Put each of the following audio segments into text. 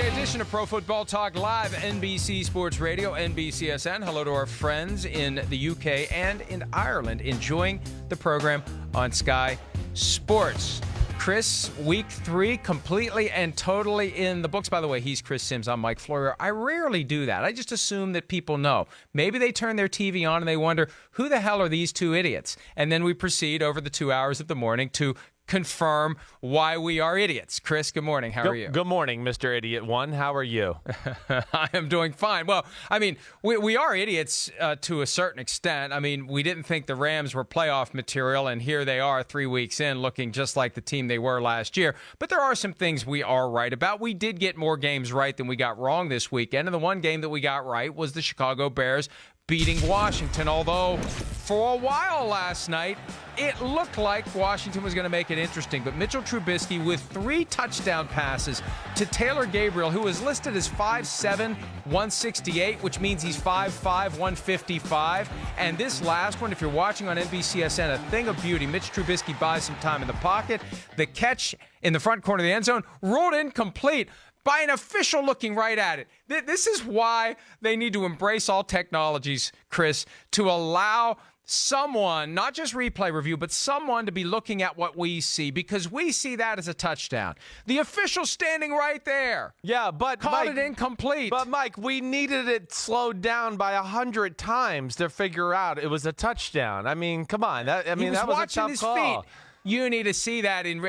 Thursday edition of Pro Football Talk Live, NBC Sports Radio, NBCSN. Hello to our friends in the UK and in Ireland enjoying the program on Sky Sports. Chris, week 3, completely and totally in the books. By the way, he's Chris Sims. I'm Mike Florio. I rarely do that. I just assume that people know. Maybe they turn their TV on and they wonder, who the hell are these two idiots? And then we proceed over the 2 hours of the morning to confirm why we are idiots. Chris, good morning. How are you? Good morning, Mr. Idiot One. How are you? I am doing fine. Well, I mean, we are idiots to a certain extent. I mean, we didn't think the Rams were playoff material, and here they are 3 weeks in looking just like the team they were last year. But there are some things we are right about. We did get more games right than we got wrong this weekend, and the one game that we got right was the Chicago Bears beating Washington, although for a while last night, it looked like Washington was going to make it interesting. But Mitchell Trubisky with 3 touchdown passes to Taylor Gabriel, who is listed as 5'7", 168, which means he's 5'5", 155. And this last one, if you're watching on NBCSN, a thing of beauty. Mitch Trubisky buys some time in the pocket. The catch in the front corner of the end zone, ruled incomplete by an official looking right at it. This is why they need to embrace all technologies, Chris, to allow someone, not just replay review, but someone to be looking at what we see, because we see that as a touchdown. The official standing right there. Yeah, but called Mike, it incomplete. But Mike, we needed it slowed down by 100 times to figure out it was a touchdown. I mean, come on. That was a tough call. Feet. You need to see that in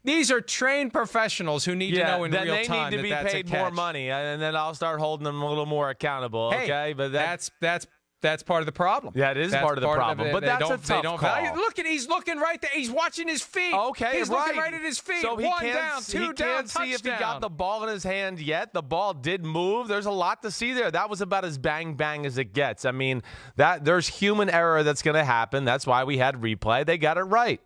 these are trained professionals who need to know in real time that that's a catch. Then they need to be paid more money, and then I'll start holding them a little more accountable. Hey, okay, but that's part of the problem. Yeah, it is part of the problem. But that's a tough call. Look at, he's looking right there. He's watching his feet. Okay, he's looking right at his feet. So he One down, two down, can't see if he got the ball in his hand yet. The ball did move. There's a lot to see there. That was about as bang bang as it gets. I mean, there's human error that's going to happen. That's why we had replay. They got it right.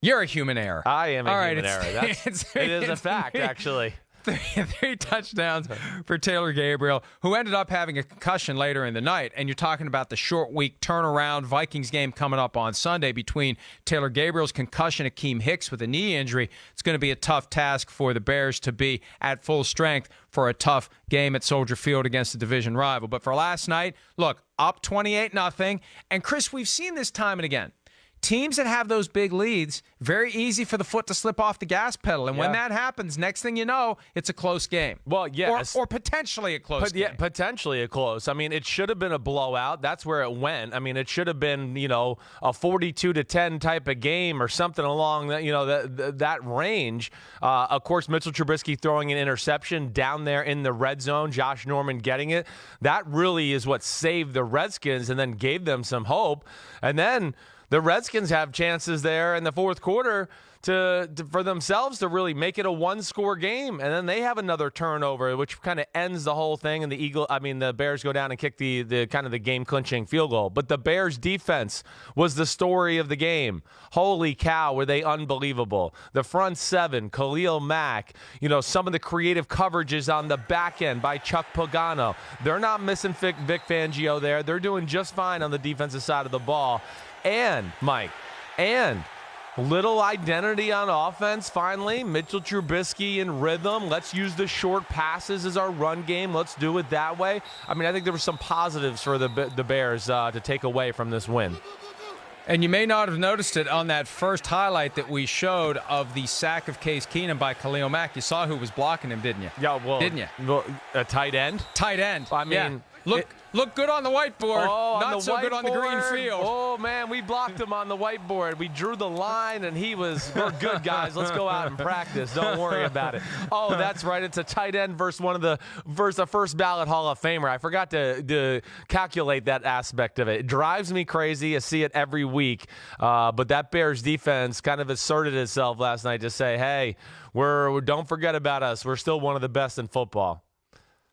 You're a human error. I am a human error. It is a fact, actually. 3 touchdowns for Taylor Gabriel, who ended up having a concussion later in the night. And you're talking about the short week turnaround Vikings game coming up on Sunday between Taylor Gabriel's concussion, Akeem Hicks with a knee injury. It's going to be a tough task for the Bears to be at full strength for a tough game at Soldier Field against a division rival. But for last night, look, up 28-0. And Chris, we've seen this time and again. Teams that have those big leads, very easy for the foot to slip off the gas pedal. And when that happens, next thing you know, it's a close game. Well, yes. Or potentially a close game. Yeah, potentially a close. I mean, it should have been a blowout. That's where it went. I mean, it should have been, a 42-10 type of game or something along that, that range. Of course, Mitchell Trubisky throwing an interception down there in the red zone, Josh Norman getting it. That really is what saved the Redskins and then gave them some hope. And then the Redskins have chances there in the fourth quarter for themselves to really make it a one-score game, and then they have another turnover, which kind of ends the whole thing. And the Bears go down and kick the kind of the game-clinching field goal. But the Bears' defense was the story of the game. Holy cow, were they unbelievable! The front seven, Khalil Mack, some of the creative coverages on the back end by Chuck Pagano. They're not missing Vic Fangio there. They're doing just fine on the defensive side of the ball. And, Mike, little identity on offense, finally. Mitchell Trubisky in rhythm. Let's use the short passes as our run game. Let's do it that way. I mean, I think there were some positives for the Bears to take away from this win. And you may not have noticed it on that first highlight that we showed of the sack of Case Keenum by Khalil Mack. You saw who was blocking him, didn't you? Yeah, well. Didn't you? Well, a tight end? Tight end. I mean. Yeah. Look good on the whiteboard, not so good on the green field. Oh, man, we blocked him on the whiteboard. We drew the line, and we're good, guys. Let's go out and practice. Don't worry about it. Oh, that's right. It's a tight end versus a first ballot Hall of Famer. I forgot to calculate that aspect of it. It drives me crazy. I see it every week. But that Bears defense kind of asserted itself last night to say, hey, don't forget about us. We're still one of the best in football.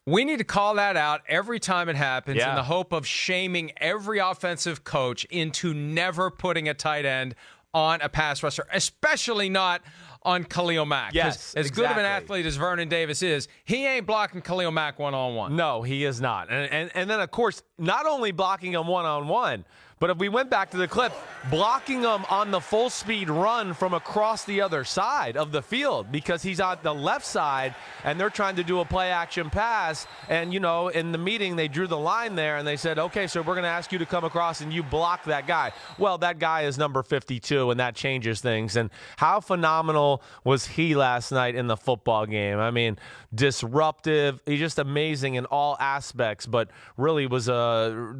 We need to call that out every time it happens in the hope of shaming every offensive coach into never putting a tight end on a pass rusher, especially not on Khalil Mack. Yes, as good of an athlete as Vernon Davis is, he ain't blocking Khalil Mack one-on-one. No, he is not. And then, of course, not only blocking him one-on-one, but if we went back to the clip, blocking him on the full-speed run from across the other side of the field because he's on the left side and they're trying to do a play-action pass. And, you know, in the meeting, they drew the line there and they said, okay, so we're going to ask you to come across and you block that guy. Well, that guy is number 52, and that changes things. And how phenomenal was he last night in the football game? I mean, disruptive. He's just amazing in all aspects, but really was the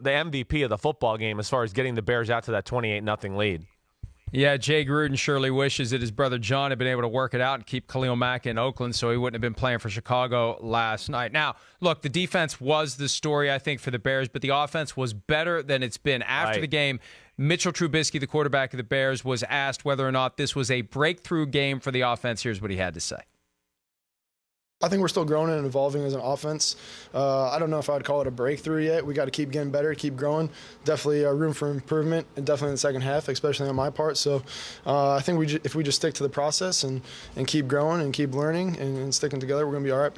MVP of the football game as far as getting the Bears out to that 28-0 lead. Yeah, Jay Gruden surely wishes that his brother John had been able to work it out and keep Khalil Mack in Oakland so he wouldn't have been playing for Chicago last night. Now, look, the defense was the story, I think, for the Bears, but the offense was better than it's been. After the game, Mitchell Trubisky, the quarterback of the Bears, was asked whether or not this was a breakthrough game for the offense. Here's what he had to say. I think we're still growing and evolving as an offense. I don't know if I would call it a breakthrough yet. We got to keep getting better, keep growing. Definitely room for improvement, and definitely in the second half, especially on my part. So I think if we just stick to the process and keep growing and keep learning and sticking together, we're going to be all right.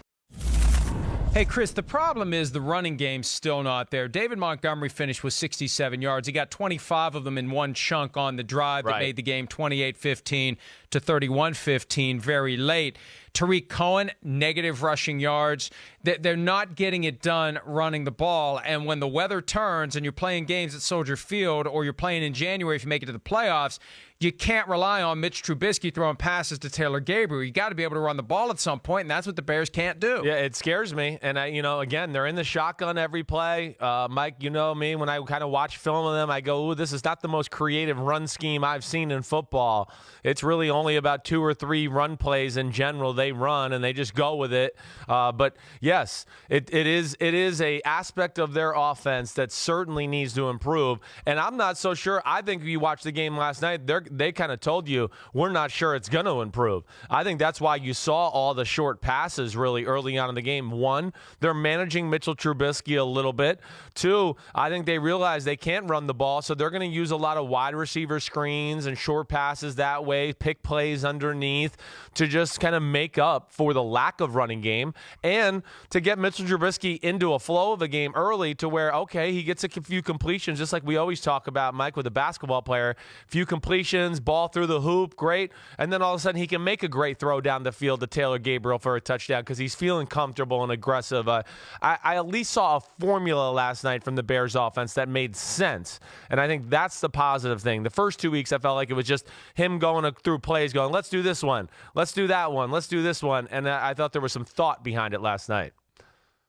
Hey, Chris, the problem is the running game's still not there. David Montgomery finished with 67 yards. He got 25 of them in one chunk on the drive that made the game 28-15 to 31-15 very late. Tariq Cohen, negative rushing yards. They're not getting it done running the ball. And when the weather turns and you're playing games at Soldier Field or you're playing in January if you make it to the playoffs, you can't rely on Mitch Trubisky throwing passes to Taylor Gabriel. You got to be able to run the ball at some point, and that's what the Bears can't do. Yeah, it scares me. And, again, they're in the shotgun every play. Mike, you know me, when I kind of watch film of them, I go, ooh, this is not the most creative run scheme I've seen in football. It's really only about 2 or 3 run plays in general they run, and they just go with it. But, yes, it is a aspect of their offense that certainly needs to improve. And I'm not so sure. I think if you watched the game last night, they kind of told you, we're not sure it's going to improve. I think that's why you saw all the short passes really early on in the game. 1, they're managing Mitchell Trubisky a little bit. 2, I think they realize they can't run the ball, so they're going to use a lot of wide receiver screens and short passes that way, pick plays underneath to just kind of make up for the lack of running game and to get Mitchell Trubisky into a flow of a game early to where, okay, he gets a few completions, just like we always talk about, Mike, with a basketball player. Few completions, ball through the hoop, great. And then all of a sudden he can make a great throw down the field to Taylor Gabriel for a touchdown because he's feeling comfortable and aggressive. I at least saw a formula last night from the Bears offense that made sense. And I think that's the positive thing. The first 2 weeks I felt like it was just him going through plays going, let's do this one, let's do that one, let's do this one. And I thought there was some thought behind it last night.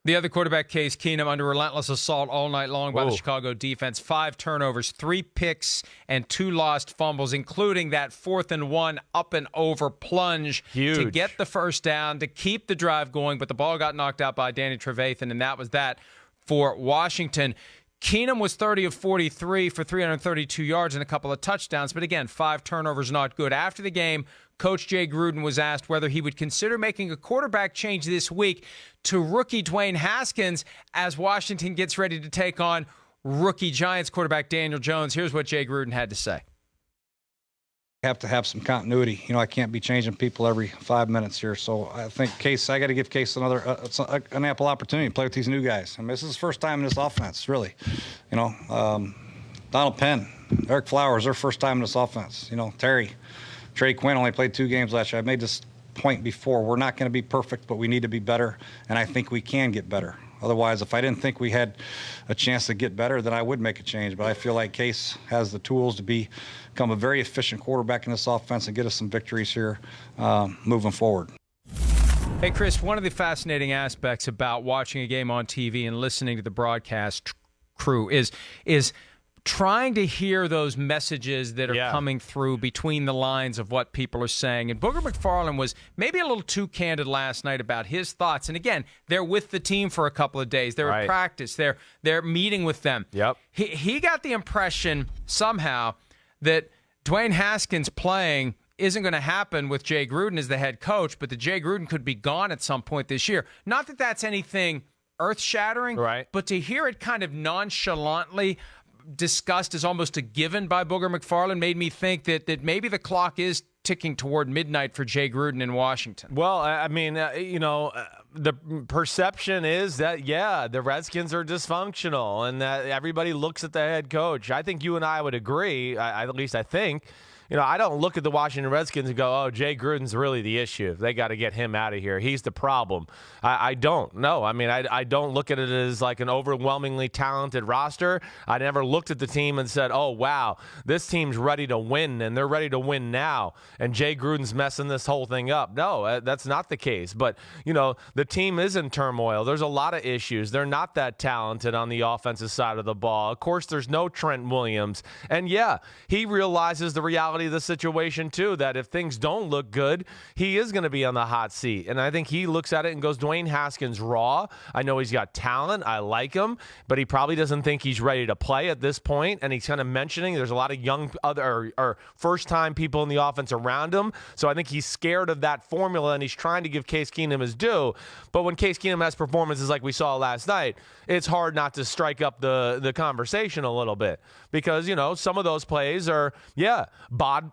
The other quarterback, Case Keenum, under relentless assault all night long by the Chicago defense. 5 turnovers, 3 picks, and 2 lost fumbles, including that 4th and 1 up and over plunge to get the first down, to keep the drive going. But the ball got knocked out by Danny Trevathan, and that was that for Washington. Keenum was 30 of 43 for 332 yards and a couple of touchdowns. But again, 5 turnovers, not good. After the game, Coach Jay Gruden was asked whether he would consider making a quarterback change this week to rookie Dwayne Haskins as Washington gets ready to take on rookie Giants quarterback Daniel Jones. Here's what Jay Gruden had to say. Have to have some continuity. I can't be changing people every 5 minutes here. So I think I got to give Case an ample opportunity to play with these new guys. I mean, this is his first time in this offense, really. Donald Penn, Eric Flowers, their first time in this offense. Trey Quinn only played 2 games last year. I made this point before. We're not going to be perfect, but we need to be better, and I think we can get better. Otherwise, if I didn't think we had a chance to get better, then I would make a change. But I feel like Case has the tools to become a very efficient quarterback in this offense and get us some victories here moving forward. Hey, Chris, one of the fascinating aspects about watching a game on TV and listening to the broadcast crew is trying to hear those messages that are coming through between the lines of what people are saying. And Booger McFarland was maybe a little too candid last night about his thoughts. And again, they're with the team for a couple of days. They're at practice. They're meeting with them. Yep. He got the impression somehow that Dwayne Haskins playing isn't going to happen with Jay Gruden as the head coach, but that Jay Gruden could be gone at some point this year. Not that that's anything earth-shattering, but to hear it kind of nonchalantly discussed as almost a given by Booger McFarland made me think that maybe the clock is ticking toward midnight for Jay Gruden in Washington? Well, I mean, the perception is that, yeah, the Redskins are dysfunctional and that everybody looks at the head coach. I think you and I would agree, at least I think. I don't look at the Washington Redskins and go, oh, Jay Gruden's really the issue. They got to get him out of here. He's the problem. I don't. No, I mean, I don't look at it as like an overwhelmingly talented roster. I never looked at the team and said, oh, wow, this team's ready to win, and they're ready to win now, and Jay Gruden's messing this whole thing up. No, that's not the case. But, the team is in turmoil. There's a lot of issues. They're not that talented on the offensive side of the ball. Of course, there's no Trent Williams. And, yeah, he realizes the reality of the situation too, that if things don't look good, he is going to be on the hot seat. And I think he looks at it and goes, Dwayne Haskins raw. I know he's got talent. I like him, but he probably doesn't think he's ready to play at this point. And he's kind of mentioning there's a lot of young or first-time people in the offense around him. So I think he's scared of that formula, and he's trying to give Case Keenum his due. But when Case Keenum has performances like we saw last night, it's hard not to strike up the conversation a little bit because, some of those plays are,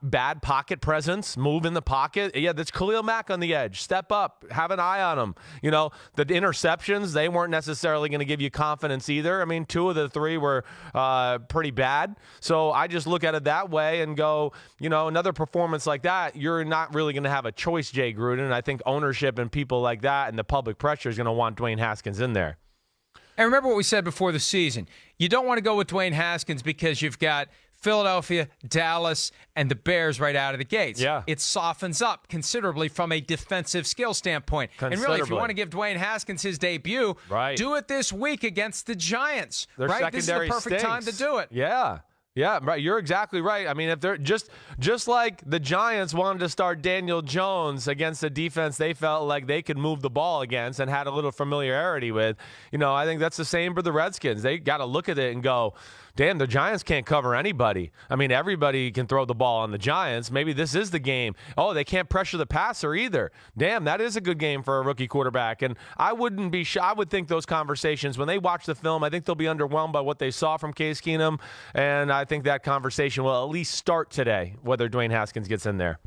bad pocket presence, move in the pocket. Yeah, that's Khalil Mack on the edge. Step up, have an eye on him. The interceptions, they weren't necessarily going to give you confidence either. I mean, 2 of the 3 were pretty bad. So I just look at it that way and go, another performance like that, you're not really going to have a choice, Jay Gruden. I think ownership and people like that and the public pressure is going to want Dwayne Haskins in there. And remember what we said before the season. You don't want to go with Dwayne Haskins because you've got Philadelphia, Dallas, and the Bears right out of the gates. Yeah. It softens up considerably from a defensive skill standpoint. And really, if you want to give Dwayne Haskins his debut, do it this week against the Giants. Their right? This is the perfect time to do it. Yeah. Yeah, right. You're exactly right. I mean, if they're just like the Giants wanted to start Daniel Jones against a defense they felt like they could move the ball against and had a little familiarity with, I think that's the same for the Redskins. They got to look at it and go, damn, the Giants can't cover anybody. I mean, everybody can throw the ball on the Giants. Maybe this is the game. Oh, they can't pressure the passer either. Damn, that is a good game for a rookie quarterback. And I wouldn't be shy. I would think those conversations, when they watch the film, I think they'll be underwhelmed by what they saw from Case Keenum. And I think that conversation will at least start today, whether Dwayne Haskins gets in there.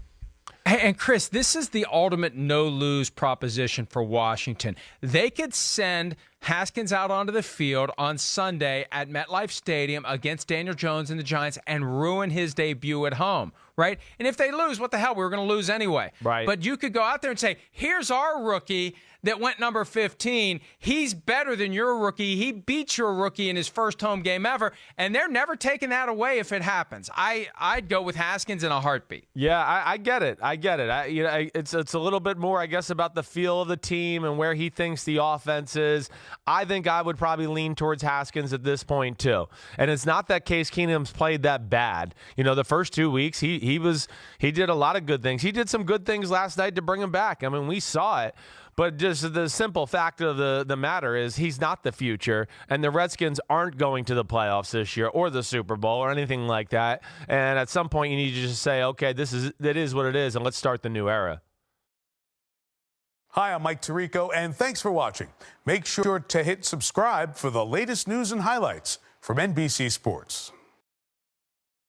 And Chris, this is the ultimate no-lose proposition for Washington. They could send Haskins out onto the field on Sunday at MetLife Stadium against Daniel Jones and the Giants and ruin his debut at home, right? And if they lose, what the hell? We were going to lose anyway. Right. But you could go out there and say, here's our rookie that went number 15. He's better than your rookie. He beat your rookie in his first home game ever, and they're never taking that away if it happens. I'd go with Haskins in a heartbeat. Yeah, I get it. I get it. It's a little bit more, I guess, about the feel of the team and where he thinks the offense is. I think I would probably lean towards Haskins at this point too. And it's not that Case Keenum's played that bad. The first 2 weeks he did a lot of good things. He did some good things last night to bring him back. I mean, we saw it. But just the simple fact of the matter is he's not the future, and the Redskins aren't going to the playoffs this year or the Super Bowl or anything like that. And at some point, you need to just say, okay, that is what it is, and let's start the new era. Hi, I'm Mike Tirico, and thanks for watching. Make sure to hit subscribe for the latest news and highlights from NBC Sports.